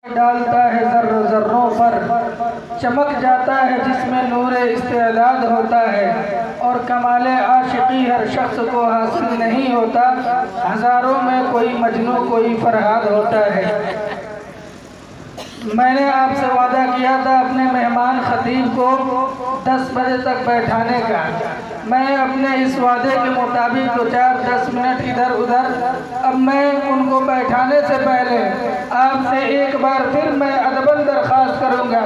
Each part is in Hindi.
डालता है जर्रों जर्रों पर, चमक जाता है जिसमें नूरे इस्तेदाद होता है। और कमाले आशिकी हर शख्स को हासिल नहीं होता, हज़ारों में कोई मजनू कोई फरहाद होता है। मैंने आपसे वादा किया था अपने मेहमान ख़तीब को 10 बजे तक बैठाने का। मैं अपने इस वादे के मुताबिक 2-4-10 मिनट इधर उधर, अब मैं उनको बैठाने से पहले आपसे एक बार फिर मैं अदबन दरख्वास्त करूंगा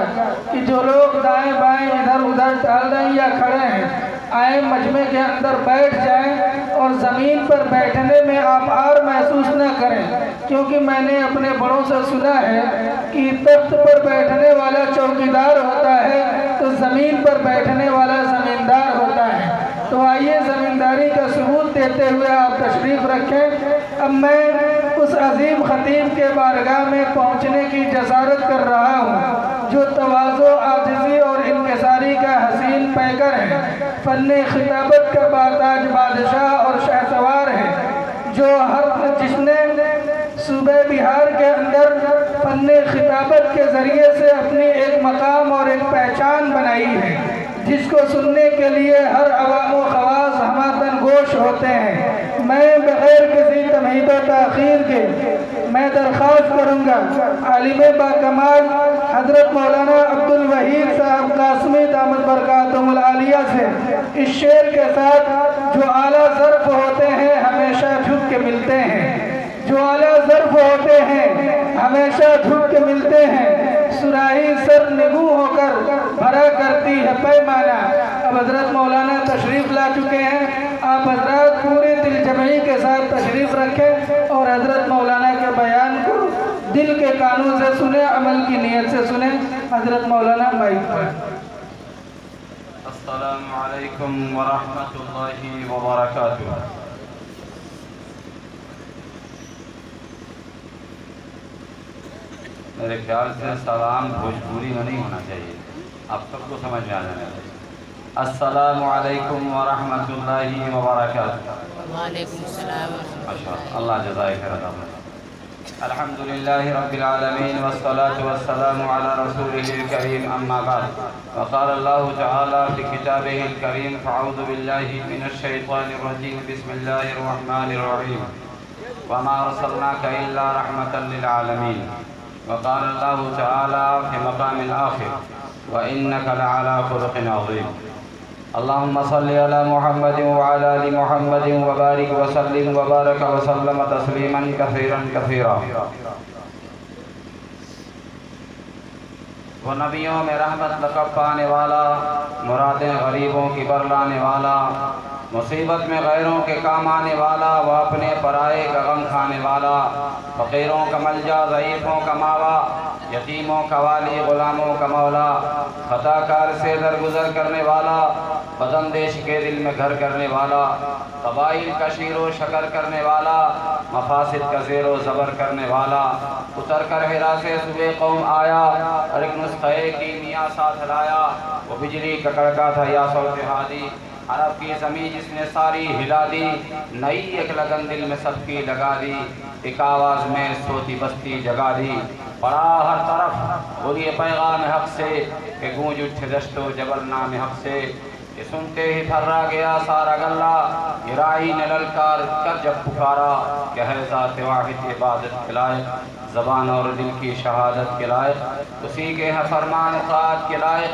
कि जो लोग दाएं बाएं इधर उधर टहल रहे हैं या खड़े हैं, आए मजमे के अंदर बैठ जाएं और ज़मीन पर बैठने में आप आर महसूस न करें, क्योंकि मैंने अपने बड़ों से सुना है कि तख्त पर बैठने वाला चौकीदार होता है तो ज़मीन पर बैठने वाला ज़मींदार होता है। तो आइए ज़मींदारी का सबूत देते हुए आप तशरीफ़ रखें। अब मैं उस अजीम ख़तीब के बारगाह में पहुँचने की जसारत कर रहा हूँ, जो तवाज़ो, आजिज़ी और इंकिसारी का हसीन पैकर है, फ़न्ने खिताबत का बाताज बादशाह और शहसवार है, जो जिसने सूबे बिहार के अंदर फ़न्ने खिताबत के ज़रिए से अपनी एक मकाम और एक पहचान बनाई है, जिसको सुनने के लिए हर अवाम व ख़वास हमातन गोश होते हैं। मैं बग़ैर किसी तमहीद व ताख़ीर के मैं दरख्वास्त करूँगा आलिम बाकमाल हज़रत मौलाना अब्दुल वहीद साहब कासमी दामद बरकातुहुल आलिया से इस शेर के साथ, जो आला ज़र्फ़ होते हैं हमेशा झुक के मिलते हैं, जो आला ज़र्फ़ होते हैं हमेशा झुक के मिलते हैं, सुराही सर निगू होकर भरा करती है पैमाना। अब हज़रत मौलाना तशरीफ़ ला चुके हैं। आप हज़रात पूरे दिल जमई के साथ तशरीफ़ रखें और हज़रत मौलाना के बयान को दिल के कानून से सुने, अमल की नीयत से सुने। हज़रत मौलाना माइक पर। अस्सलामु अलैकुम व रहमतुल्लाहि व बरकातुहू। मेरे ख्याल से सलाम भोजपुरी में नहीं होना चाहिए, आप सबको समझ में आ जाना चाहिए। अस्सलामु अलैकुम व रहमतुल्लाहि व बरकातुहू। वालेकुम सलाम। माशाअल्लाह, अल्लाह जज़ाए खैर अता फरमाए। अल्हम्दुलिल्लाहि रब्बिल आलमीन वस्सलातु वस्सलामु अला रसूलिहिल करीम, अम्मा बाद। वक़ाल अल्लाहु तआला फ़ी किताबिहिल करीम, फ़अऊज़ु बिल्लाहि मिनश शैतानिर रजीम, बिस्मिल्लाहिर रहमानिर रहीम, वमा अरसलनाका इल्ला रहमतल लिल आलमीन। वक़ाल अल्लाहु तआला फ़ी मक़ामिल आख़िर, व इन्नका लअला ख़ुलुक़िन अज़ीम। अल्लाहुम्मा सल्लि अला मुहम्मदिन व अला आलि मुहम्मदिन व बारिक व सल्लिम व बारक व सल्लम तस्लीमन कसीरन कसीरा। वो नबियों में रहमत लक़ब पाने वाला, मुरादें गरीबों की बरलाने वाला, मुसीबत में गैरों के काम आने वाला, वह अपने पराए का गम खाने वाला, फ़कीरों का मलजा, ज़ईफ़ों का मावा, यतीमों का वाली, ग़ुलामों का मौला, ख़ताकार से दरगुजर करने वाला, बदंदेश के दिल में घर करने वाला, कबाइल का शीरो शकर करने वाला, मफासिद का ज़ेरो ज़बर करने वाला, उतर कर हिरा से सुबह कौम आया और एक नुस्खे की मियाँ साथ लाया। वो बिजली का कड़का था या सौत हादी, अरब की ज़मीं जिसने सारी हिला दी, नई एक लगन दिल में सबकी लगा दी, एक आवाज़ में सोती बस्ती जगा दी। बड़ा हर तरफ और ये पैगाम हक़ से कि गूंज उठे दश्तो जबल नाम हक़ से, ये सुनते ही थर्रा गया सारा गल्ला, गिराई ने ललकार कर जब पुकारा कि है ज़ात वाहिद इबादत के लायक, ज़बान और दिल की शहादत के लायक, उसी के है फरमान ख़ात के लायक,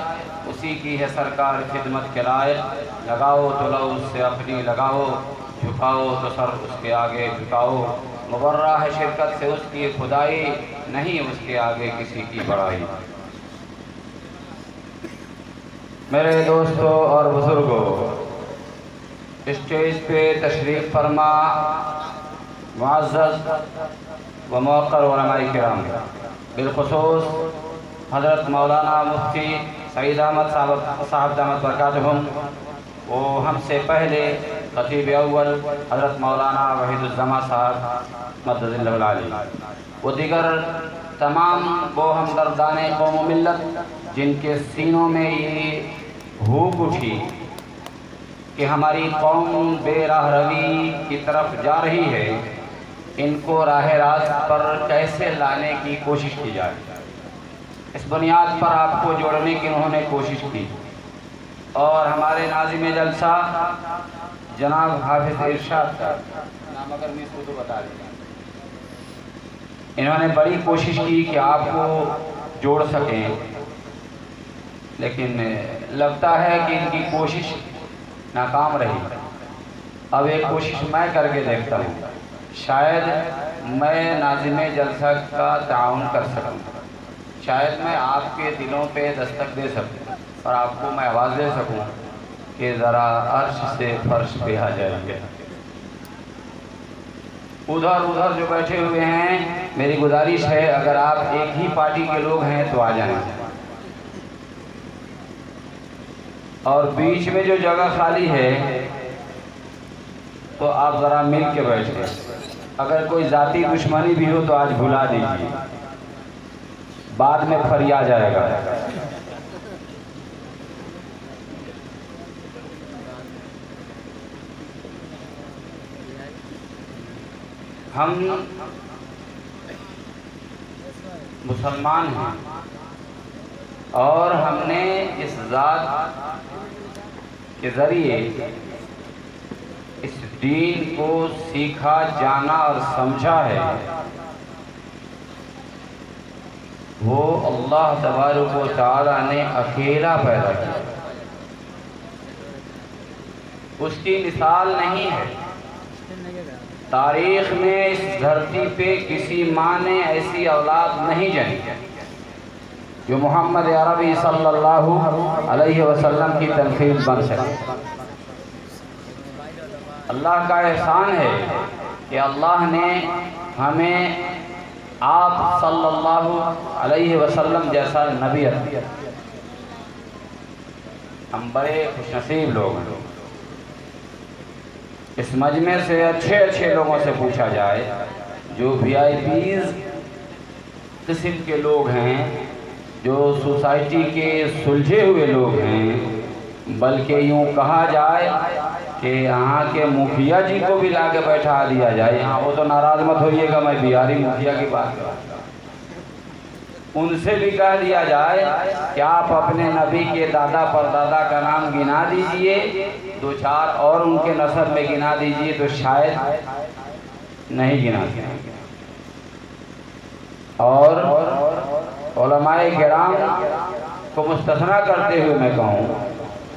उसी की है सरकार खिदमत के लायक। लगाओ तो लो उससे अपनी लगाओ, झुकाओ तो सर उसके आगे झुकाओ, मुबर्रा है शिरकत से उसकी खुदाई, नहीं उसके आगे किसी की बड़ाई। मेरे दोस्तों और बुज़ुर्गों, स्टेज पे तशरीफ़ फरमा मुअज़्ज़ज़ व मुवक़्क़र उलमाए किराम, बिलख़ुसूस हज़रत मौलाना मुफ्ती सईद अहमद साहब दामद बरकातुहुम, वो हमसे पहले ख़तीब अव्वल हज़रत मौलाना वहीदुज़्ज़मा साहब मद्दज़िल्लहुल आली, वो दीगर तमाम वो हमदर्दाने कौम मिल्लत जिनके सीनों में ये भूख उठी कि हमारी कौम बेराह रवी की तरफ जा रही है, इनको राह रास्त पर कैसे लाने की कोशिश की जाए। इस बुनियाद पर आपको जोड़ने की उन्होंने कोशिश की और हमारे नाज़िम जलसा जनाब हाफिज़ इरशाद का नाम अगर मैं इसको तो बता दें, इन्होंने बड़ी कोशिश की कि आपको जोड़ सकें, लेकिन लगता है कि इनकी कोशिश नाकाम रही। अब एक कोशिश मैं करके देखता हूँ, शायद मैं नाज़िम जलसा का ताउन कर सकूँ, शायद मैं आपके दिलों पे दस्तक दे सकूँ और आपको मैं आवाज़ दे सकूँ कि ज़रा अर्श से फर्श पे आ जाइए। उधर उधर जो बैठे हुए हैं, मेरी गुजारिश है अगर आप एक ही पार्टी के लोग हैं तो आ जाएं, और बीच में जो जगह खाली है तो आप ज़रा मिल के बैठे। अगर कोई ज़ाती दुश्मनी भी हो तो आज भुला दीजिए, बाद में फरिया जाएगा। हम मुसलमान हैं और हमने इस ज़ात के ज़रिए इस दीन को सीखा, जाना और समझा है। वो अल्लाह तबारक व तआला ने अकेला पैदा किया, उसकी मिसाल नहीं है। तारीख़ में इस धरती पे किसी माँ ने ऐसी औलाद नहीं जनी जो मोहम्मद अरबी सल्लल्लाहु अलैहि वसल्लम की तनकीद बन सके। अल्लाह का एहसान है कि अल्लाह ने हमें आप सल्लल्लाहु अलैहि वसल्लम जैसा नबी अता किया। हम बड़े खुशनसीब लोग हैं। इस मजमे से अच्छे अच्छे लोगों से पूछा जाए, जो VIPs किस्म के लोग हैं, जो सोसाइटी के सुलझे हुए लोग हैं, बल्कि यूँ कहा जाए कि यहाँ के मुखिया जी को भी ला के बैठा दिया जाए। यहाँ वो तो नाराज़ मत होइएगा, मैं बिहारी मुखिया की बात कर रहा हूँ। उनसे भी कह दिया जाए कि आप अपने नबी के दादा परदादा का नाम गिना दीजिए, दो चार और उनके नस्ब में गिना दीजिए, तो शायद नहीं गिना सकेंगे। और उलमाए किराम को मुस्तथना करते हुए मैं कहूँ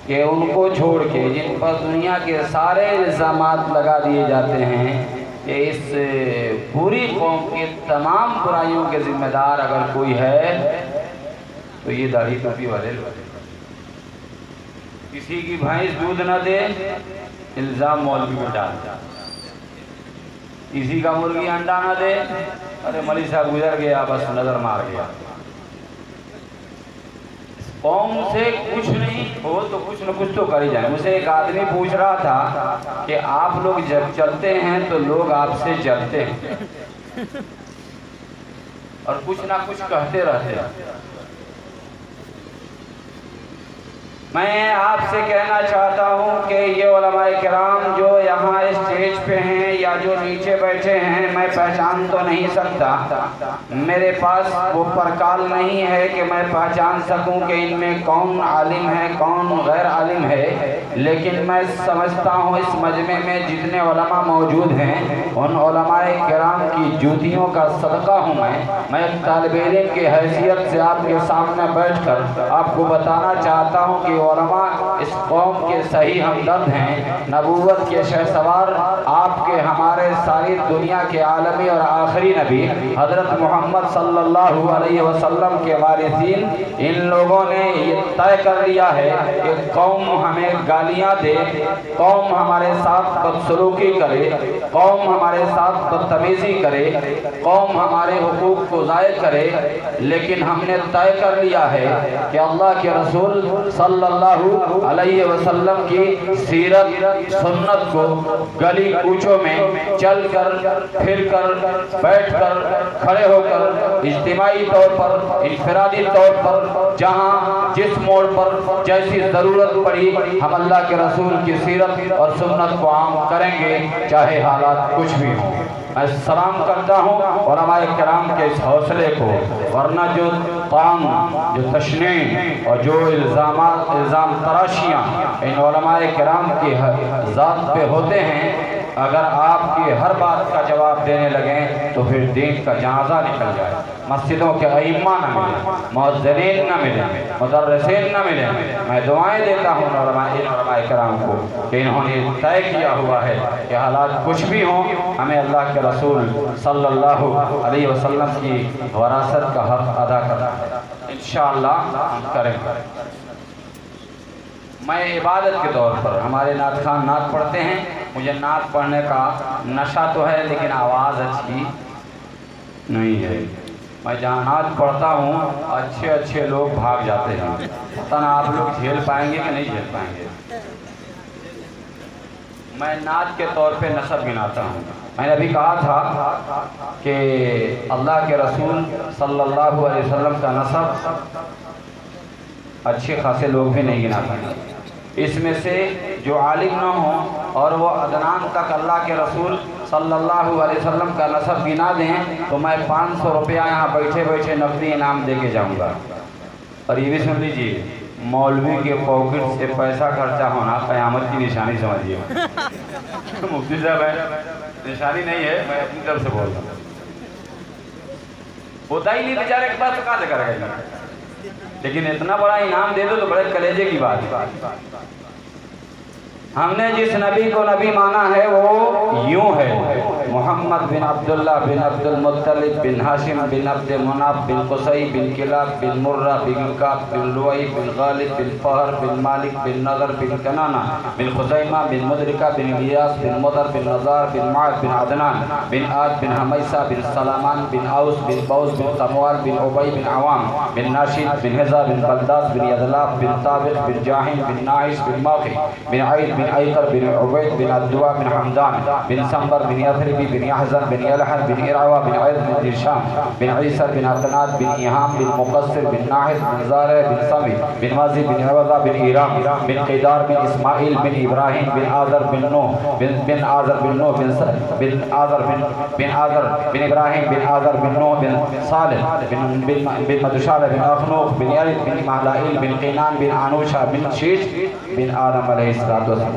कि उनको छोड़ के जिन पर दुनिया के सारे इल्ज़ामात लगा दिए जाते हैं कि इस पूरी कौम की तमाम बुराइयों के ज़िम्मेदार अगर कोई है तो ये दाढ़ी टोपी वाले लोग। किसी की भैंस दूध न दे, इल्ज़ाम मौलवी पे डाल। किसी का मुर्गी अंडा न दे, अरे मौलवी साहब गुजर गया, बस नज़र मार गया। कौम से कुछ नहीं हो तो कुछ न कुछ तो कर ही जाए। मुझे एक आदमी पूछ रहा था कि आप लोग जब चलते हैं तो लोग आपसे जलते हैं और कुछ ना कुछ कहते रहते हैं। मैं आपसे कहना चाहता हूँ कि ये उलमाए किराम जो यहाँ स्टेज पे हैं या जो नीचे बैठे हैं, मैं पहचान तो नहीं सकता, मेरे पास वो परकाल नहीं है कि मैं पहचान सकूं कि इनमें कौन आलिम है कौन गैर आलिम है, लेकिन मैं समझता हूँ इस मजमे में जितने उलमा मौजूद हैं उन उलमाए किराम की जूतियों का सदका हूँ। मैं एक तालिब इल्म की हैसियत से आपके सामने बैठकर आपको बताना चाहता हूँ कि उलमा इस कौम के सही हमदर्द हैं। नबूवत के शहसवार आपके हमारे सारी दुनिया के आलमी और आखिरी नबी हज़रत मोहम्मद सल्लल्लाहु अलैहि वसल्लम के वारिसीन, इन लोगों ने ये तय कर लिया है कि कौम हमें गालियाँ दे, कौम हमारे साथ बदसलूकी करे, कौम हमारे साथ बदतमीज़ी करे, कौम हमारे हुकूक को ज़ाय करे, लेकिन हमने तय कर लिया है कि अल्लाह के रसूल सल्लल्लाहु अलैहि वसल्लम की सीरत सुन्नत को गली कूचों में में चल कर, फिर कर, बैठ कर, खड़े होकर, इज्तिमाई तौर पर, इनफरादी तौर पर, जहाँ जिस मोड़ पर जैसी ज़रूरत पड़ी, हम अल्लाह के रसूल की सीरत और सुन्नत को आम करेंगे, चाहे हालात कुछ भी हों। मैं सलाम करता हूँ और हमारे कराम के इस हौसले को, वरना जो तांग, जो तशनी और जो इल्ज़ाम तराशियाँ इन उलमाए कराम की ज़ात पे होते हैं, अगर आपकी हर बात का जवाब देने लगें तो फिर दीन का जनाजा निकल जाए। मस्जिदों के अइम्मा न मिले, मुअज्जिनीन न मिले, मुदर्रिसीन न मिले। मैं दुआएं देता हूँ इन उलमाए कराम को कि इन्होंने तय किया हुआ है कि हालात कुछ भी हों, हमें अल्लाह के रसूल सल्लल्लाहु अलैहि वसल्लम की वरासत का हक़ अदा करना है। इंशाअल्लाह हम करेंगे। मैं इबादत के तौर पर, हमारे नात खान नात पढ़ते हैं, मुझे नात पढ़ने का नशा तो है लेकिन आवाज़ अच्छी नहीं है। मैं जहाँ नात पढ़ता हूँ अच्छे अच्छे लोग भाग जाते हैं। पता ना आप लोग झेल पाएंगे कि नहीं झेल पाएंगे। मैं नात के तौर पे नसब गिनाता हूँ। मैंने अभी कहा था कि अल्लाह के रसूल सल्लल्लाहु अलैहि वसल्लम का नसब अच्छे खासे लोग भी नहीं गिना पाएंगे। इसमें से जो आलिम न हो और वो अदनान तक अल्लाह के रसूल सल्लल्लाहु अलैहि वसल्लम का नसब गिना दें तो मैं 500 रुपया यहाँ बैठे बैठे नकदी इनाम दे के जाऊँगा। और ये भी सुन लीजिए, मौलवी के पॉकेट से पैसा खर्चा होना क़यामत की निशानी समझिए। मुफ्ती साहब है, निशानी नहीं है, मैं अपनी तरफ से बोल रहा हूँ। होता ही नहीं बेचारे के पास, तो कहाँ से करेगा। लेकिन इतना बड़ा इनाम दे दो तो बड़े कलेजे की बात है। हमने जिस नबी को नबी माना है वो यूं है, मोहम्मद बिन अब्दुल्ला बिन अब्दुल मुत्तलिब बिन हाशिम बिन अब्द मुनाफ बिन कुसई बिन किलाब बिन मुर्रा बिन काब बिन लुई बिन गालिब बिन फहर बिन मालिक बिन नदर बिन कनाना बिन खुजैमा बिन मुदरिका बिन इलियास बिन मुदर बिन नज़ार बिन माद बिन अदनान बिन आद बिन हमैसा बिन सलामान बिन आउस बिन बौस बिन तमवाल बिन उबई बिन अवाम बिन नाशिद बिन हिज़ा बिन बलदास बिन यदलाफ बिन ताबिक बिन जाहिन बिन नाइस बिन मौकी बिन आइद बिन आयकर बिन उबैद बिन अद्वा बिन हमदान बिन संबर बिन यथरिबी बिन यहज़न बिन यलहर बिन इरावा बिन अयद बिन दिशाम बिन ईसर बिन अतनाद बिन इहाम बिन मुक़स्सिर बिन नाहिस बिन ज़ारे बिन समी बिन वाज़ी बिन अवज़ा बिन ईराम बिन क़ैदार बिन इस्माइल बिन इब्राहिम बिन आज़र बिन नूह बिन आज़र बिन नूह बिन आज़र बिन इब्राहिम बिन आज़र बिन नूह बिन सालिह बिन मदुशाल बिन अख़नूक़ बिन यारिद बिन महलाइल बिन क़ैनान बिन आनूशा बिन शीश बिन आदम अलैहिस्सलातु वस्सलाम।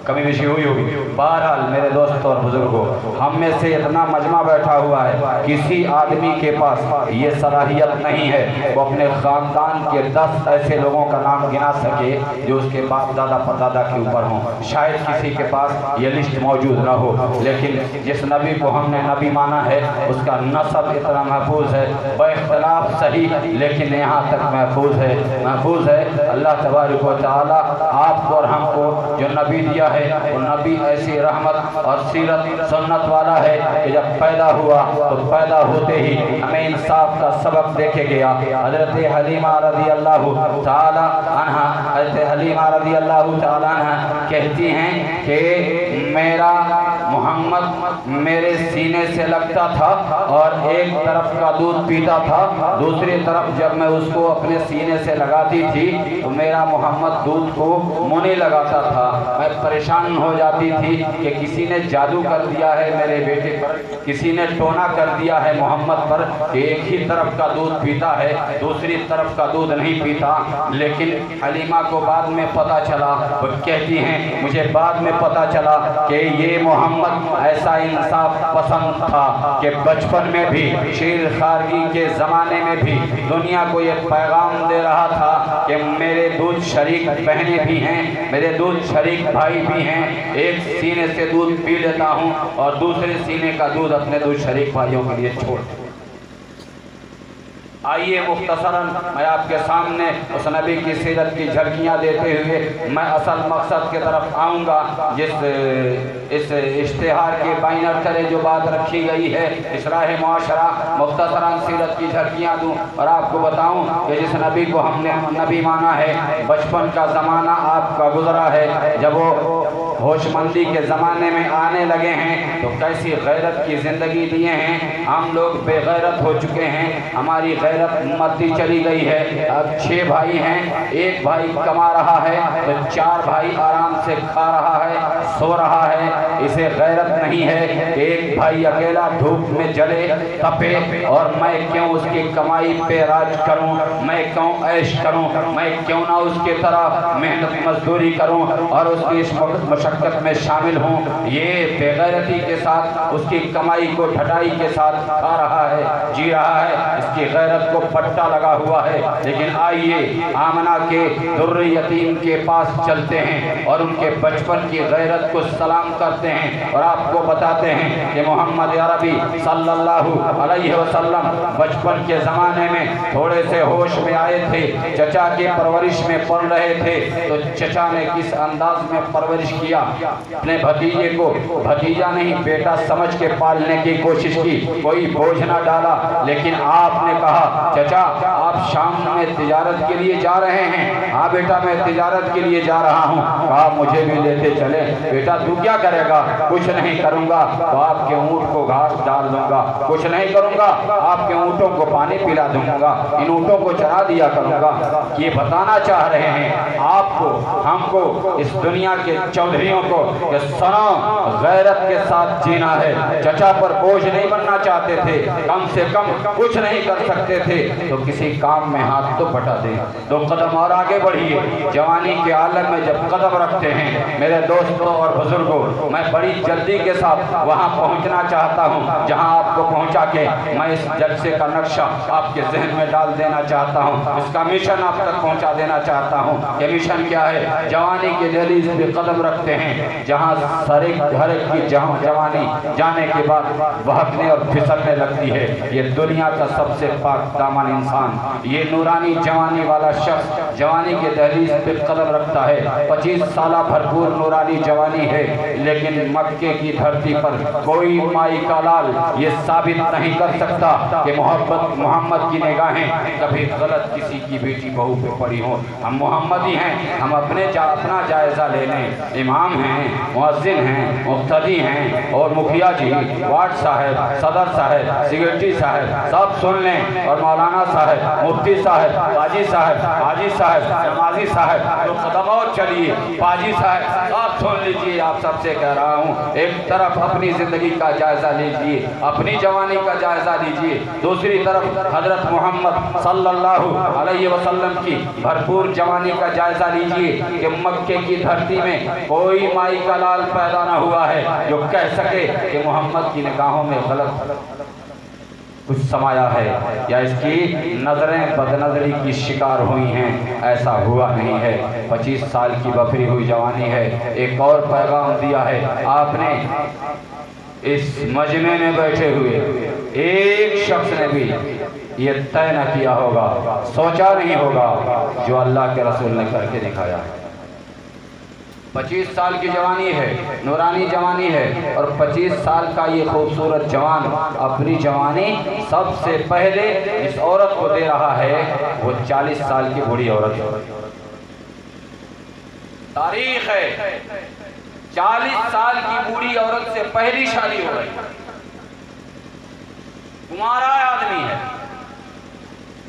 कमी बेशी हुई होगी। बहरहाल मेरे दोस्तों और बुजुर्गों, हम में से इतना मजमा बैठा हुआ है, किसी आदमी के पास ये सलाहियत नहीं है वो अपने ख़ानदान के 10 ऐसे लोगों का नाम गिना सके जो उसके बाप दादा परदादा के ऊपर हों। शायद किसी के पास ये लिस्ट मौजूद न हो, लेकिन जिस नबी को हमने नबी माना है उसका नसब इतना महफूज है, बइख्तिलाफ सही लेकिन यहाँ तक महफूज है। अल्लाह तबारक व तआला आपको और हमको जो नबी दिया है वो नबी ऐसी रहमत और सीरत सुन्नत वाला है कि जब पैदा हुआ तो पैदा होते ही हमें इंसाफ का सबक देके गया। हज़रत हलीमा रज़ी अल्लाह तआला अन्हा कहती हैं कि मेरा मोहम्मद मेरे सीने से लगता था और एक तरफ का दूध पीता था, दूसरी तरफ जब मैं उसको अपने सीने से लगाती थी तो मेरा मोहम्मद दूध को मुँह नहीं लगाता था। मैं परेशान हो जाती थी कि किसी ने जादू कर दिया है मेरे बेटे पर, किसी ने टोना कर दिया है मोहम्मद पर कि एक ही तरफ का दूध पीता है, दूसरी तरफ का दूध नहीं पीता। लेकिन हलीमा को बाद में पता चला, वो कहती हैं मुझे बाद में पता चला कि ये मोहम्मद ऐसा इंसाफ पसंद था कि बचपन में भी शेर खारगी के ज़माने में भी दुनिया को ये पैगाम दे रहा था कि मेरे दूध शरीक बहनें भी हैं, मेरे दूध शरीक भाई भी हैं, एक सीने से दूध पी लेता हूँ और दूसरे सीने का दूध अपने दूध शरीक भाइयों के लिए छोड़। आइए मुख्तसरन मैं आपके सामने उस नबी की सीरत की झलकियाँ देते हुए मैं असल मकसद की तरफ आऊँगा। इस इश्तिहार के बैनर तले जो बात रखी गई है, इसराह मुआशरा, मुख्तसरन सीरत की झलकियाँ दूँ और आपको बताऊँ कि जिस नबी को हमने नबी माना है, बचपन का ज़माना आपका गुजरा है, जब वो होशमंदी के ज़माने में आने लगे हैं तो कैसी गैरत की ज़िंदगी दिए हैं। हम लोग बेगैरत हो चुके हैं, हमारी गैरत मरती चली गई है। अब 6 भाई हैं, एक भाई कमा रहा है तो 4 भाई आराम से खा रहा है, सो रहा है। इसे गैरत नहीं है कि एक भाई अकेला धूप में जले तपे और मैं क्यों उसकी कमाई पे राज करूं, मैं क्यों ऐश करूं, मैं क्यों ना उसके तरह मेहनत मजदूरी करूं और उसकी इस मशक्कत में शामिल हूं। ये बेगैरती के साथ उसकी कमाई को ढटाई के साथ खा रहा है, जी रहा है, इसकी गैरत को पट्टा लगा हुआ है। लेकिन आइए आमना के दुर्र यतीम के पास चलते हैं और उनके बचपन की गैरत को सलाम करते हैं और आपको बताते हैं कि मोहम्मद अरबी सल्लल्लाहु अलैहि वसल्लम बचपन के ज़माने में थोड़े से होश में आए थे, चचा की परवरिश में पल रहे थे तो चचा ने किस अंदाज में परवरिश किया, अपने भतीजे को भतीजा नहीं बेटा समझ के पालने की कोशिश की, कोई बोझ ना डाला। लेकिन आपने कहा चचा आप शाम में तिजारत के लिए जा रहे हैं? हाँ बेटा मैं तिजारत के लिए जा रहा हूँ। कहा मुझे भी लेते चले। बेटा तू क्या करेगा? कुछ नहीं करूँगा, तो आपके ऊँट को घास डाल दूंगा। कुछ नहीं करूँगा, आपके ऊँटों को पानी पिला दूंगा, इन ऊँटों को चरा दिया करूँगा। ये बताना चाह रहे हैं आपको, हमको, इस दुनिया के चौधरियों को कि सुनो गैरत के साथ जीना है। चचा पर बोझ नहीं बनना चाहते थे, कम से कम कुछ नहीं कर सकते थे तो किसी काम में हाथ तो बटा दें, 2 कदम और आगे बढ़िए। जवानी के आलम में जब कदम रखते हैं मेरे दोस्तों और बुजुर्गों, मैं बड़ी जल्दी के साथ वहां पहुंचना चाहता हूं जहां आपको पहुंचा के मैं इस जलसे का नक्शा आपके जहन में डाल देना चाहता हूं, इसका मिशन आप तक पहुंचा देना चाहता हूं। ये मिशन क्या है? जवानी के दहलीज पे कदम रखते हैं जहां हर एक की जवानी जाने के बाद बहकने और फिसलने लगती है। ये दुनिया का सबसे पाक दामन इंसान, ये नूरानी जवानी वाला शख्स जवानी के दहलीज पे कदम रखता है। 25 साल भरपूर नूरानी जवानी है, लेकिन मक्के की धरती पर कोई माई का लाल ये साबित नहीं कर सकता कि मोहम्मद की निगाहें कभी गलत किसी की बेटी बहू पे पड़ी हो। हम मोहम्मदी हैं, हम अपना जायजा ले लें। इमाम हैं, मुअज्जिन हैं, मुक्तदी हैं और मुखिया जी, वार्ड साहब, सदर साहब, सेक्रेटरी साहब सब सुन लें और मौलाना साहब, मुफ्ती साहब, हाजी साहब, हाजी साहब, नमाजी साहब, तो कदम और चलिए, पाजी साहब सब सुन लीजिए। आप सबसे कह रहा हूँ एक तरफ अपनी ज़िंदगी का जायज़ा लीजिए, अपनी जवानी का जायज़ा लीजिए, दूसरी तरफ हज़रत मोहम्मद सल्लल्लाहु अलैहि वसल्लम की भरपूर जवानी का जायज़ा लीजिए कि मक्के की धरती में कोई माई का लाल पैदा ना हुआ है जो कह सके कि मोहम्मद की निगाहों में गलत कुछ समाया है या इसकी नज़रें बदनजरी की शिकार हुई हैं। ऐसा हुआ नहीं है। 25 साल की बफरी हुई जवानी है। एक और पैगाम दिया है आपने, इस मजमे में बैठे हुए एक शख्स ने भी ये तय न किया होगा, सोचा नहीं होगा जो अल्लाह के रसूल ने करके दिखाया है। 25 साल की जवानी है, नूरानी जवानी है और 25 साल का ये खूबसूरत जवान अपनी जवानी सबसे पहले इस औरत को दे रहा है, वो 40 साल की बूढ़ी औरत। तारीख है 40 साल की बूढ़ी औरत से पहली शादी हो गई। कुंवारा आदमी है,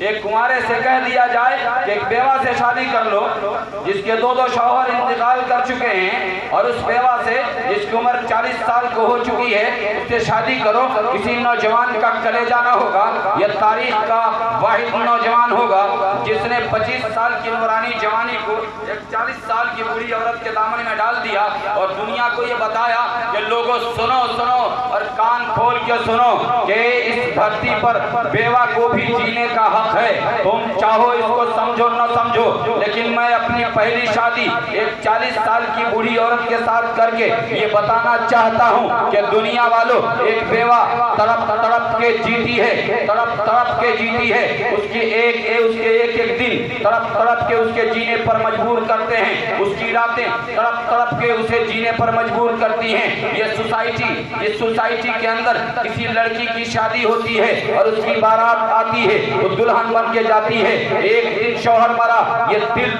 एक कुंवारे से कह दिया जाए कि एक बेवा से शादी कर लो जिसके 2 शौहर इंतकाल कर चुके हैं और उस बेवा से जिसकी उम्र 40 साल को हो चुकी है उससे शादी करो। किसी नौजवान का कलेजा ना होगा, यह तारीख का वाहिद नौजवान होगा जिसने 25 साल की नूरानी जवानी को एक 40 साल की बूढ़ी औरत के दामन में डाल दिया और दुनिया को ये बताया कि लोगों सुनो सुनो और कान खोल के सुनो कि इस धरती पर बेवा को भी जीने का हक है। तुम चाहो इसको समझो न समझो, लेकिन मैं अपनी पहली शादी एक 40 साल की बूढ़ी औरत के साथ करके ये बताना चाहता हूँ कि दुनिया वालों, एक बेवा तड़प तड़प के जीती है, तड़प तड़प के जीती है। उसके एक दिन तड़प तड़प के उसके जीने पर मजबूर करते हैं, उसकी रातें तड़प तड़प के उसे जीने पर मजबूर करती हैं। ये सोसाइटी के अंदर किसी लड़की की शादी होती है और उसकी बारात आती है, वो दुल्हन बन के जाती है। एक दिन शौहर मरा, ये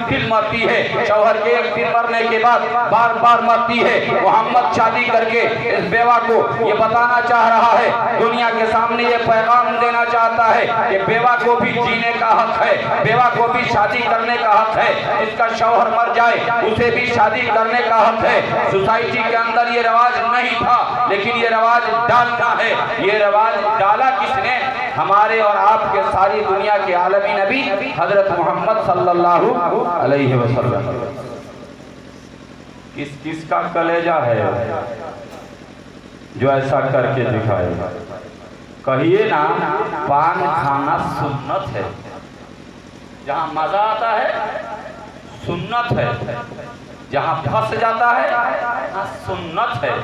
दिल मरती है। शौहर के एक दिन मरने के बाद बार बार मरती है। मोहम्मद शादी करके इस बेवा को ये बताना चाह रहा है, दुनिया के सामने ये पैगाम देना चाहता है कि बेवा को भी जीने का हक है, बेवा को भी शादी करने का हक है। जिसका शौहर मर जाए उसे भी शादी करने का हक है। सोसाइटी के अंदर ये रवाज नहीं था, लेकिन ये रवाज डालना है। ये रवाज डाला किसने? हमारे और आपके सारी दुनिया के आलमी नबी हजरत मोहम्मद सल्लल्लाहु अलैहि वसल्लम। किसका कलेजा है जो ऐसा करके दिखाएगा? कहिए ना, पान खाना सुन्नत है। जहां मजा आता है सुन्नत है, जहां फंस जाता है सुन्नत है,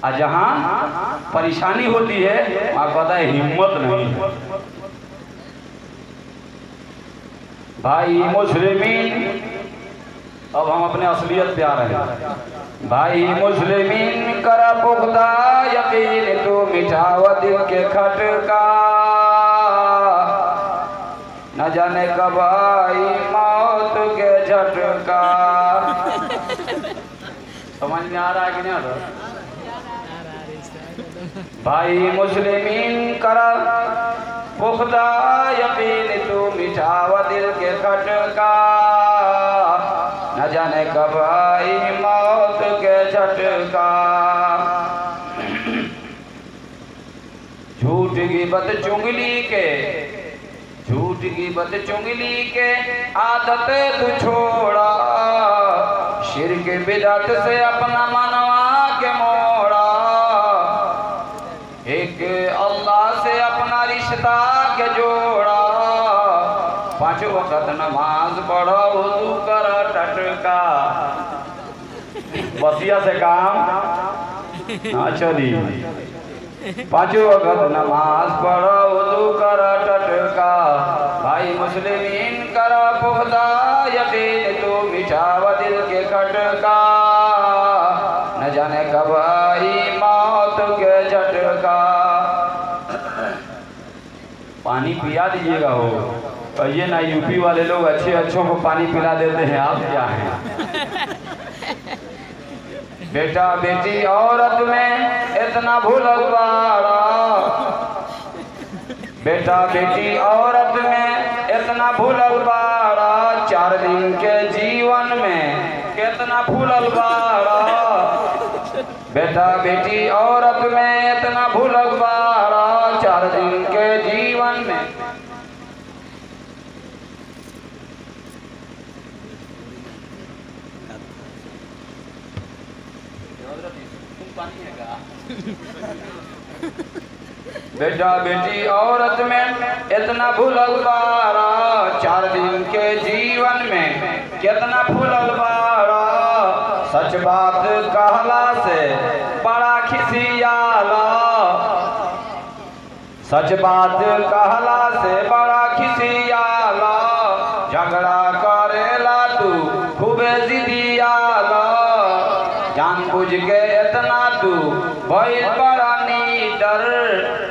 और जहां परेशानी होती है वहां कहता है हिम्मत नहीं है। भाई मुस्लिमीन, अब हम अपने असलियत पे आ रहे हैं। भाई मुस्लिमीन करा पुख्ता यकीन, तो मिठावा दिल के खटका, न जाने कब आई मौत के झटका। समझ में आ रहा है कि नहीं आ रहा? भाई मुस्लिमीन करा पुख्ता यकीन, तो मिठावा दिल के खटका, न जाने कब आई मौत के झटका। झूठ गिबत चुंगली के आदत तू छोड़ा, शिर्क बिदअत से अपना मनवा के मोड़ा, एक अल्लाह से अपना रिश्ता के जोड़ा, 5 वक्त नमाज पढ़ो वुज़ू कर टटका। वसिया से काम ना चली, 5 वक्त नमाज पढ़ो वुज़ू कर टटका। भाई मुस्लिमीन कर पुख्ता यकीन, तो मिठावा दिल के खटका, न जाने कब आई मौत के झटका। पानी पिला दीजिएगा हो, कहिए ना यूपी वाले लोग अच्छों को पानी पिला देते हैं, आप क्या हैं? बेटा बेटी औरत में इतना भूलवाड़ा, बेटा बेटी औरत में इतना भूलवाड़ा, 4 दिन के जीवन में कितना भूलवाड़ा। बेटा बेटी औरत में इतना भूलवाड़ा, 4 दिन के जीवन में। बेटा बेटी औरत में इतना भूलवाड़ा, 4 दिन के जीवन में कितना भूलवाड़ा। सच बात कहला से बड़ा खिसियाला, सच बात कहला से बड़ा खिसियाला, झगड़ा करेला तू खूबे जिदियाला, जानबूझ के इतना तू भइल बड़ा नीडर,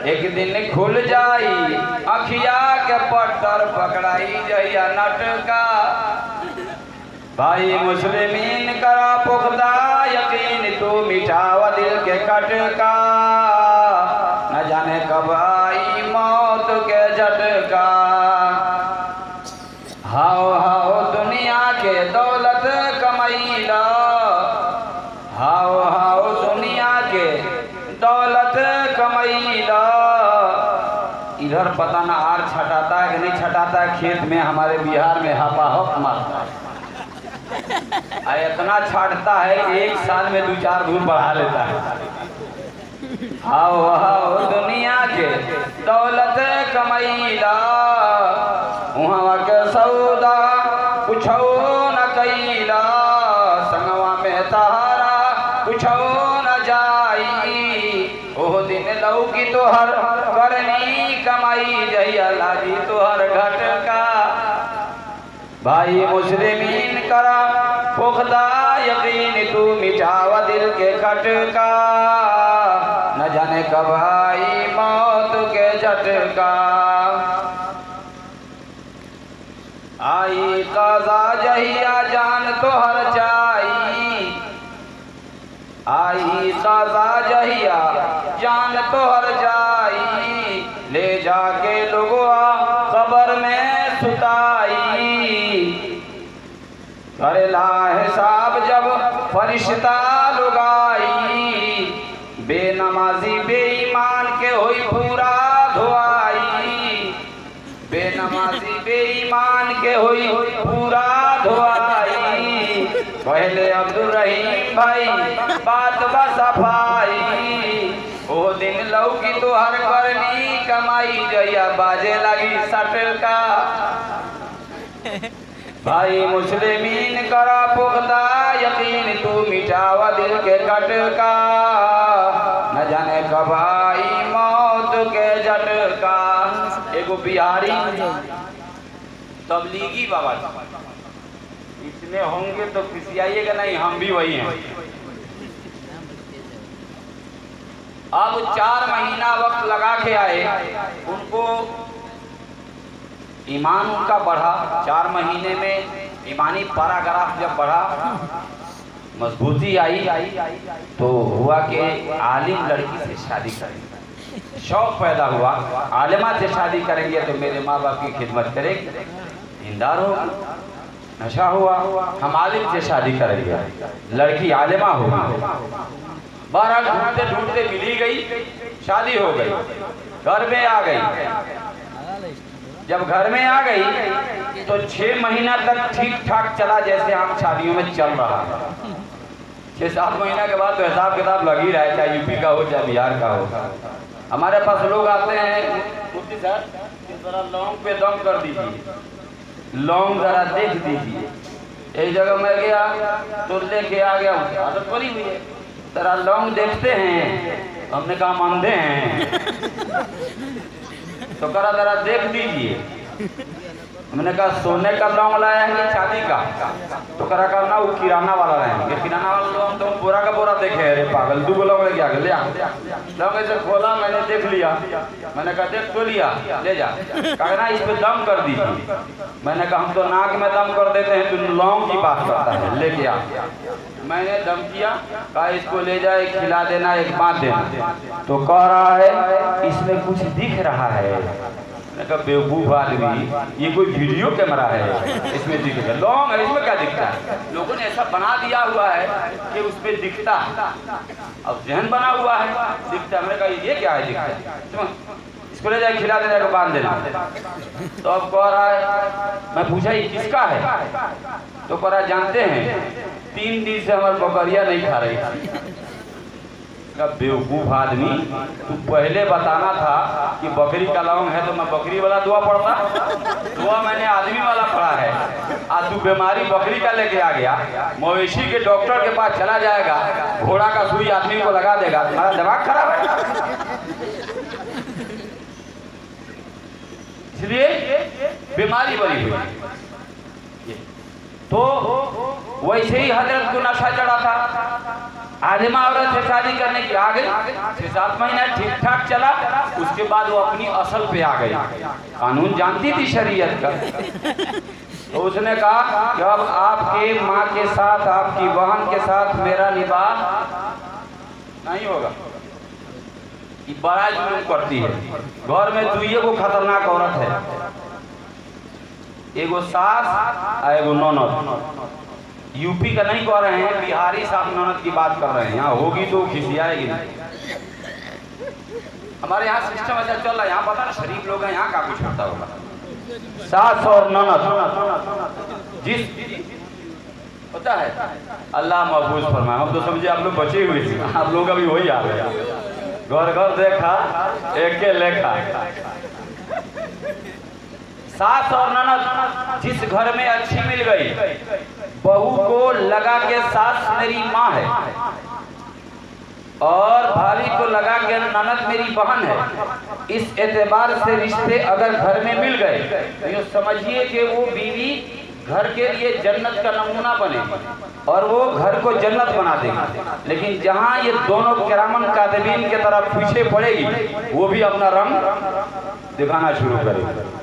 एक दिन खुल जाई अखिया के पट्टर, पकड़ाई जइया नटका। भाई मुस्लिमीन करा पुख्ता यकीन, तो मिठावा दिल के खटका, न जाने कब आई मौत के झटका। हाओ हाओ दुनिया के दौलत कमैला, हाओ हाओ दुनिया के दौलत कमैला। इधर पता ना आर छटाता है कि नहीं छटाता है, खेत में हमारे बिहार में हपाहप मारता है, इतना छाटता है कि 1 साल में 2-4 धूप बढ़ा लेता है। हाओ हाओ दुनिया के दौलत कमैला, वहाँ के सौदा कुछो न कैला, संगवा में तहारा कुछो न जाई, ओह दिन लौकी तोहर करनी कमाई, जहिया लागी तोहर घटका। भाई मुस्लिमीन करा पुख्ता यकीन, तू मिटावा दिल के खटका, न जाने कब आई मौत के झटका। आई काज़ा जहिया जान तो हर जाई, आई काज़ा जहिया जान तो हर जाई, ले जाके लोगवा कब्र में सुताई। करेला हिसाब जब फरिश्ता लुगाई, बेनमाजी बेईमान के होई पूरा धोआई, बेनमाजी बेईमान के होई पूरा धोआई। पहले अब्दुल रहीम भाई बात बसफाई, ओ दिन लौकी तो हर करनी कमाई, जया बाजे लगी सटका। भाई मुस्लिमीन करा पुख्ता यकीन, तू मिटावा दिल के खटका, न जाने कब आई मौत के झटका। एगो बिहारी तबलीगी बाबा, इसमें होंगे तो खिसियाइएगा नहीं, हम भी वही हैं। अब 4 महीना वक्त लगा के आए, उनको ईमान उनका बढ़ा। 4 महीने में ईमानी पैराग्राफ जब बढ़ा, मजबूती आई, तो हुआ कि आलिम लड़की से शादी करेंगे। शौक पैदा हुआ, आलिमा से शादी करेंगे तो मेरे माँ बाप की खिदमत करेंगे, दीनदार होगी। नशा हुआ, हम आलिम से शादी करेंगे, लड़की आलिमा होगी। बहरहाल ढूंढते ढूंढते मिली गई, शादी हो गई, घर में आ गई। जब घर में आ गई तो 6 महीना तक ठीक ठाक चला, जैसे आम शादियों में चल रहा है। 6-7 महीना के बाद तो हिसाब किताब लग ही रहा है, चाहे यूपी का हो चाहे बिहार का हो। हमारे पास लोग आते हैं, मुफ्ती साहब जरा लौंग पे दम कर दीजिए, लौंग जरा देख दीजिए। एक जगह मैं गया तो लेके आ गया, आदत पड़ी हुई है, जरा लौंग देखते हैं। हमने कहा मानते हैं, तो करा जरा देख दीजिए। हमने कहा सोने का लौंग लाया है कि चांदी का? तो करा ना वो किराना वाला लाएंगे। किराना वाला लौंग तो पूरा का पूरा देखे, अरे पागल 2 लौंग लेके आ गए, ले आ। लौंग ऐसे खोला, मैंने देख लिया, मैंने कहा देख तो लिया, ले जा। कहा ना इस पे दम कर दीजिए। मैंने कहा हम तो नाक में दम कर देते हैं, तुम लौंग की बात करता है, लेके आ। मैंने दम किया, कहा इसको ले जाए, खिला देना, एक बात देना। तो कह रहा है इसमें कुछ दिख रहा है। बेवकूफ आदमी, ये कोई वीडियो कैमरा है, इसमें दिखेगा? लौंग है, इसमें क्या दिखता है? लोगों ने ऐसा बना दिया हुआ है कि उसमें दिखता, अब जहन बना हुआ है दिखता है। मैंने कहा ये क्या है दिखता है? इसको ले जाए, खिला देना, को बांध देना। तो अब कह रहा है, मैं पूछा ये किसका है? तो कह रहा जानते हैं 3 दिन से हमारी बकरियां नहीं खा रही थी। बेवकूफ आदमी, तू पहले बताना था कि बकरी का लौंग है तो मैं बकरी वाला दुआ पढ़ता। दुआ मैंने आदमी वाला पढ़ा है। आज तू बीमारी बकरी का लेके आ गया, मवेशी के डॉक्टर के पास चला जाएगा, घोड़ा का सुई आदमी को लगा देगा, तुम्हारा दिमाग खराब है। इसलिए बीमारी बनी हुई। तो वैसे ही हजरत को नशा चढ़ा था, आलिमा औरत से शादी करने की आ गई, 6-7 महीना ठीक ठाक चला, उसके बाद वो अपनी असल पे आ गई। कानून जानती थी शरीयत का। तो उसने कहा कि अब आपके माँ के साथ, आपकी बहन के साथ मेरा निकाह नहीं होगा। ये बड़ा जुल्म करती है। घर में 2 को खतरनाक औरत है, एगो सास और एगो ननद। यूपी का नहीं कह रहे हैं, बिहारी सास ननद की बात कर रहे हैं। यहाँ होगी तो खिसियाएगी नहीं। हमारे यहाँ सिस्टम ऐसा चल रहा है, यहाँ पता ना शरीफ लोग हैं, यहाँ का कुछ होता होगा। सास और ननद जिस होता है, अल्लाह महफूज फरमाए। हम तो समझे आप लोग बचे हुए थे, आप लोग अभी वही आ गए। घर घर देखा एक लेखा। सास और ननद जिस घर में अच्छी मिल गई, बहू को लगा के सास मेरी माँ है और भाभी को लगा के ननद मेरी बहन है। इस एतबार से रिश्ते अगर घर में मिल गए तो ये समझिए कि वो बीवी घर के लिए जन्नत का नमूना बने और वो घर को जन्नत बना देगी। लेकिन जहाँ ये दोनों किरामन कातिबीन के तरफ पीछे पड़ेगी, वो भी अपना रंग दिखाना शुरू करेगी।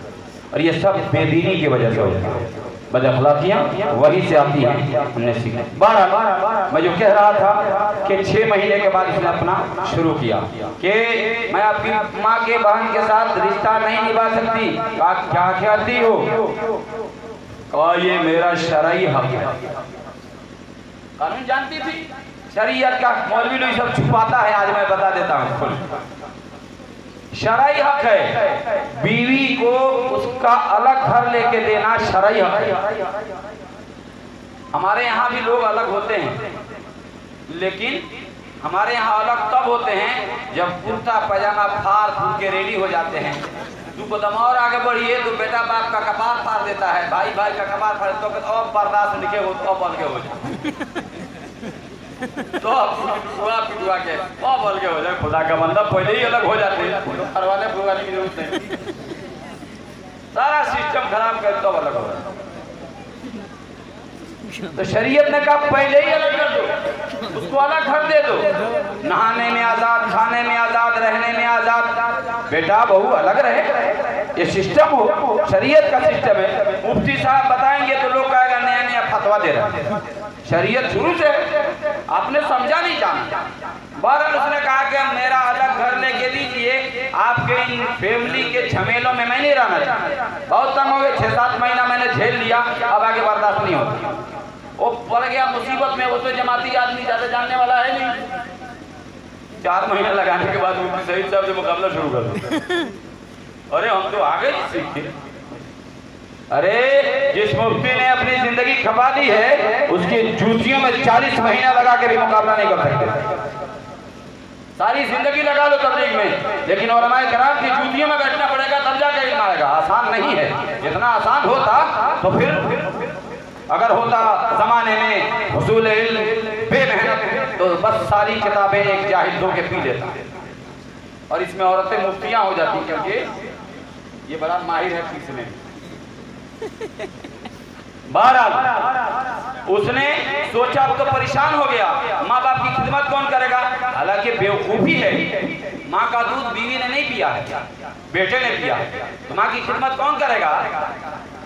और ये सब बेदीनी की वजह से होता है, बदअखलाकियाँ वहीं से आती हैं, हमने सीखा। 12 मैं जो कह रहा था कि 6 महीने के बाद इसने अपना शुरू किया कि मैं आपकी माँ के बहन के साथ रिश्ता नहीं निभा सकती। क्या कहती हो? कहा ये मेरा शरई हक है। कानून जानती थी शरीयत का, मौलवी लोग सब छुपाता है, आज मैं बता देता हूँ। शरई हक है, बीवी को उसका अलग घर लेके देना शरई हक है। हमारे यहाँ भी लोग अलग होते हैं, लेकिन हमारे यहाँ अलग तब होते हैं जब कुर्ता पैजामा फाड़ फूल के रेडी हो जाते हैं। तू कदम और आगे बढ़िए तो बेटा बाप का कपार फाड़ देता है, भाई भाई का कपार फाड़ तो और बर्दाश्त लिखे हो तो बल के हो जाए तो पिटवा के और बल के हो जाए। खुदा का बंदा पहले ही अलग हो जाते हैं, करवाने फुलवाने की जरूरत नहीं, सारा सिस्टम खराब कर तो अलग हो जाए। तो शरीयत ने कहा पहले ही अलग कर दो, उसको अलग घर दे दो, नहाने में आजाद, खाने में आजाद, रहने में आजाद, बेटा बहू अलग रहे। ये सिस्टम हो, शरीयत का सिस्टम है। मुफ्ती साहब बताएंगे तो लोग कहेगा नया नया फतवा दे रहे हैं। शरीयत शुरू से आपने समझा नहीं जाना। बहरहाल उसने कहा कि मेरा अलग घर लेके दीजिए, आपके इन फैमिली के झमेलों में मैं नहीं रहना चाहता। बहुत तंग हो गए, 6-7 महीना मैंने झेल लिया, अब आगे बर्दाश्त नहीं होती। वो पड़ गया मुसीबत में, वो तो जमाती आदमी ज्यादा जानने वाला है नहीं। 4 महीने लगाने के बाद मुफ्ती सईद साहब से मुकाबला शुरू कर दो। अरे हम तो आगे ही सीखे। अरे जिस मुफ्ती ने अपनी जिंदगी खपा दी है, उसकी जूतियों में 40 महीना लगा के भी मुकाबला नहीं कर सकते। सारी जिंदगी लगा लो तबलीग में, लेकिन उलमाए किराम की जूतियों में बैठना पड़ेगा तब जाके इल्म आएगा। आसान नहीं है। जितना आसान होता तो फिर अगर होता जमाने में हुसूल इल्म बेमेहनत, तो बस सारी किताबें एक जाहिल धो के पी लेता। और इसमें औरतें मुफ्तियां हो जाती, क्योंकि ये बड़ा माहिर है पीसने। बहरहाल उसने सोचा अब तो परेशान हो गया, माँ बाप की खिदमत कौन करेगा? हालांकि बेवकूफी है, माँ का दूध बीवी ने नहीं पिया है, बेटे ने पिया है। तो माँ की खिदमत कौन करेगा?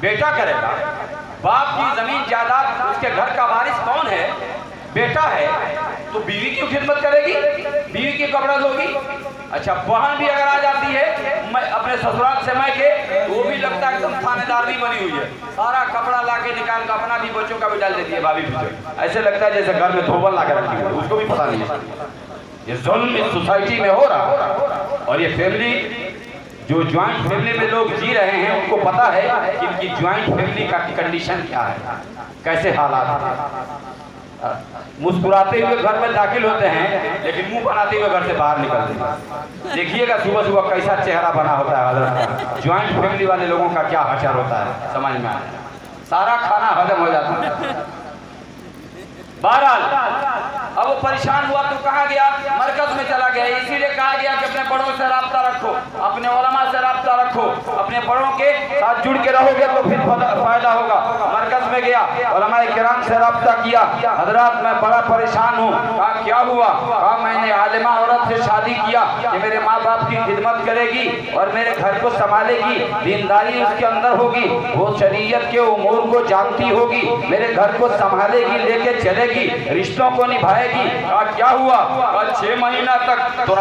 बेटा करेगा। बाप की जमीन जायदाद, उसके घर का वारिस कौन है? बेटा है। तो बीवी की खिदमत करेगी, बीवी की कपड़ा धोगी। अच्छा, बहन भी अगर आ जाती है मैं अपने ससुराल से मैं के, तो वो भी लगता है एकदम थानेदार भी बनी हुई है, सारा कपड़ा लाके निकाल कर अपना भी बच्चों का भी डाल देती है भाभी पीछे। ऐसे लगता है जैसे घर में धोबन ला के रखी है, उसको भी पता नहीं है। ये जुल्म इस सोसाइटी में हो रहा। और ये फैमिली, जो ज्वाइंट फैमिली में लोग जी रहे हैं, उनको पता है कि इनकी ज्वाइंट फैमिली का कंडीशन क्या है, कैसे हालात हैं। मुस्कुराते हुए घर में दाखिल होते हैं, लेकिन मुंह बनाते हुए घर से बाहर निकलते हैं। देखिएगा सुबह सुबह कैसा चेहरा बना होता है हजरत का। ज्वाइंट फैमिली वाले लोगों का क्या हशर होता है, समझ में आया। सारा खाना हजम हो जाता है। बहरहाल अब वो परेशान हुआ तो कहाँ गया? मरकज में चला गया। इसीलिए कहा गया कि अपने बड़ों से राब्ता रखो, अपने उलमा से राब्ता रखो, अपने बड़ों के साथ जुड़ के रहोगे तो फिर फायदा होगा। मरकज में गया, उलमाए किराम से राब्ता किया, हजरात मैं बड़ा परेशान हूँ। कहा क्या हुआ? कहा मैंने आलिमा औरत से शादी किया कि मेरे माँ बाप की खिदमत करेगी और मेरे घर को संभालेगी, दीनदारी उसके अंदर होगी, वो शरीयत के उमूर को जानती होगी, मेरे घर को संभालेगी, लेके चलेगी, रिश्तों को निभाएगी। क्या हुआ? 6 महीना तक तो